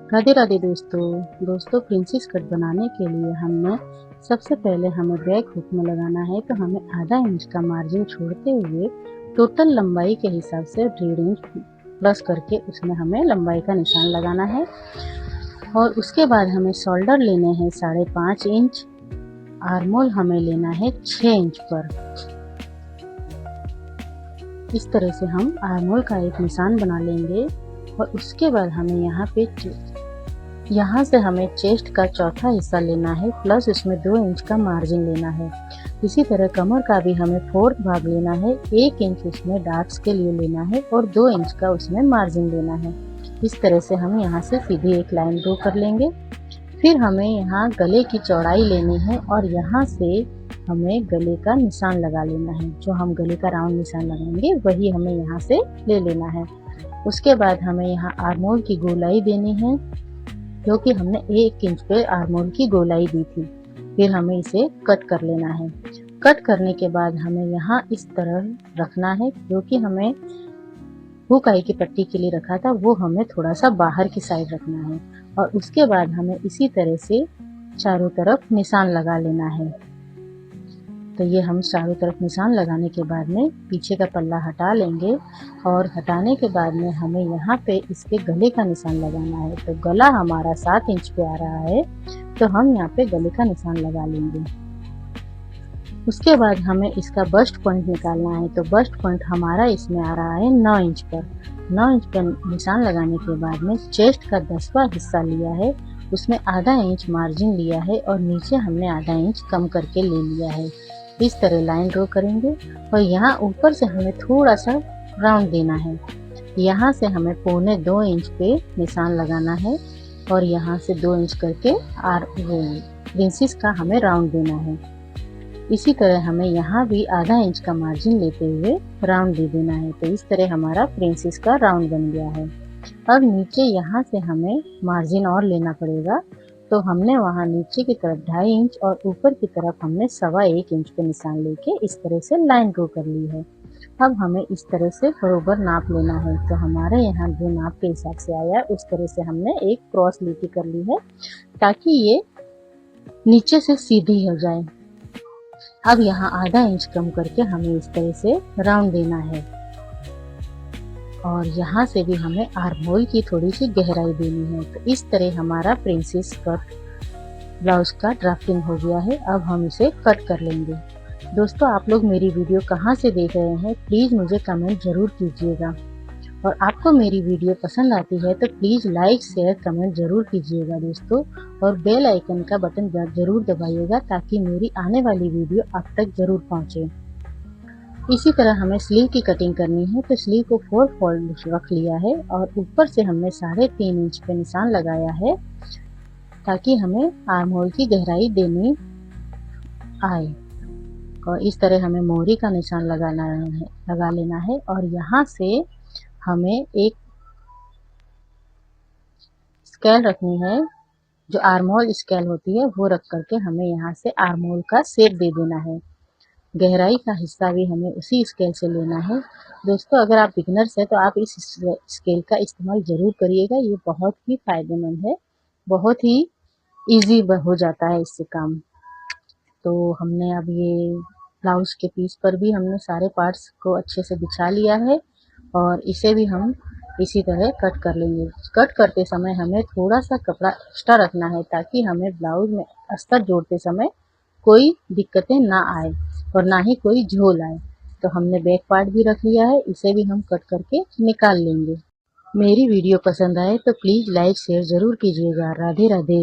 राधे राधे दोस्तों princess cut बनाने के लिए हमने सबसे पहले हमें बैक हुक में लगाना है। तो हमें आधा इंच का मार्जिन छोड़ते हुए टोटल लंबाई के हिसाब से 1.5 इंच प्लस करके उसमें हमें लंबाई का निशान लगाना है। और उसके बाद हमें शोल्डर लेने हैं 5.5 इंच, आर्मोल हमें लेना है 6 इंच पर। इस तरह से हम आर्मोल का एक निशान बना लेंगे। और उसके बाद हमें यहाँ से हमें चेस्ट का चौथा हिस्सा लेना है, प्लस उसमें 2 इंच का मार्जिन लेना है। इसी तरह कमर का भी हमें 4th भाग लेना है, 1 इंच उसमें डार्ट्स के लिए लेना है और 2 इंच का उसमें मार्जिन लेना है। इस तरह से हम यहाँ से सीधी एक लाइन ड्रॉ कर लेंगे। फिर हमें यहाँ गले की चौड़ाई लेनी है और यहाँ से हमें गले का निशान लगा लेना है। जो हम गले का राउंड निशान लगाएंगे वही हमें यहाँ से ले लेना है। उसके बाद हमें यहाँ आर्मोल की गोलाई देनी है, क्योंकि हमने 1 इंच पे आर्मोल की गोलाई दी थी। फिर हमें इसे कट कर लेना है। कट करने के बाद हमें यहाँ इस तरह रखना है, क्योंकि हमें हुक आई की पट्टी के लिए रखा था वो हमें थोड़ा सा बाहर की साइड रखना है। और उसके बाद हमें इसी तरह से चारों तरफ निशान लगा लेना है। तो ये हम चारों तरफ निशान लगाने के बाद में पीछे का पल्ला हटा लेंगे और हटाने के बाद में हमें यहाँ पे इसके गले का निशान लगाना है। तो गला हमारा 7 इंच पे आ रहा है, तो हम यहाँ पे गले का निशान लगा लेंगे। उसके बाद हमें इसका बस्ट पॉइंट निकालना है। तो बस्ट पॉइंट हमारा इसमें आ रहा है 9 इंच पर। 9 इंच पर निशान लगाने के बाद में चेस्ट का 10वां हिस्सा लिया है, उसमें आधा इंच मार्जिन लिया है और नीचे हमने आधा इंच कम करके ले लिया है। इस तरह लाइन ड्रॉ करेंगे और यहाँ ऊपर से हमें थोड़ा सा राउंड देना है। यहाँ से हमें 2.25 इंच पे निशान लगाना है और यहाँ से 2 इंच करके प्रिंसेस का हमें राउंड देना है। इसी तरह हमें यहाँ भी आधा इंच का मार्जिन लेते हुए राउंड दे देना है। तो इस तरह हमारा प्रिंसेस का राउंड बन गया है। अब नीचे यहाँ से हमें मार्जिन और लेना पड़ेगा। तो हमने वहाँ नीचे की तरफ 2.5 इंच और ऊपर की तरफ हमने 1.25 इंच पे निशान लेके इस तरह से लाइन ड्रॉ कर ली है। अब हमें इस तरह से बरोबर नाप लेना है। तो हमारे यहाँ जो नाप के हिसाब से आया उस तरह से हमने एक क्रॉस लीटी कर ली है, ताकि ये नीचे से सीधी हो जाए। अब यहाँ आधा इंच कम करके हमें इस तरह से राउंड देना है और यहाँ से भी हमें आर्महोल की थोड़ी सी गहराई देनी है। तो इस तरह हमारा प्रिंसेस कट ब्लाउज का ड्राफ्टिंग हो गया है। अब हम इसे कट कर लेंगे। दोस्तों, आप लोग मेरी वीडियो कहाँ से देख रहे हैं प्लीज़ मुझे कमेंट ज़रूर कीजिएगा। और आपको मेरी वीडियो पसंद आती है तो प्लीज़ लाइक शेयर कमेंट ज़रूर कीजिएगा दोस्तों। और बेल आइकन का बटन ज़रूर दबाइएगा, ताकि मेरी आने वाली वीडियो आप तक ज़रूर पहुँचे। इसी तरह हमें स्लीव की कटिंग करनी है। तो स्लीव को 4 फोल्ड रख लिया है और ऊपर से हमने 3.5 इंच पे निशान लगाया है, ताकि हमें आर्म होल की गहराई देनी आए। और इस तरह हमें मोहरी का निशान लगा लेना है। और यहाँ से हमें एक स्केल रखनी है, जो आर्म होल स्केल होती है वो रख करके हमें यहाँ से आर्म होल का शेप दे देना है। गहराई का हिस्सा भी हमें उसी स्केल से लेना है। दोस्तों, अगर आप बिगनर्स हैं तो आप इस स्केल का इस्तेमाल ज़रूर करिएगा। ये बहुत ही फायदेमंद है, बहुत ही इजी हो जाता है इससे काम। तो हमने अब ये ब्लाउज के पीस पर भी हमने सारे पार्ट्स को अच्छे से बिछा लिया है और इसे भी हम इसी तरह कट कर लेंगे। कट करते समय हमें थोड़ा सा कपड़ा एक्स्ट्रा रखना है, ताकि हमें ब्लाउज में अस्तर जोड़ते समय कोई दिक्कतें ना आए और ना ही कोई झोल आए। तो हमने बैक पार्ट भी रख लिया है, इसे भी हम कट करके निकाल लेंगे। मेरी वीडियो पसंद आए तो प्लीज़ लाइक शेयर ज़रूर कीजिएगा। राधे राधे।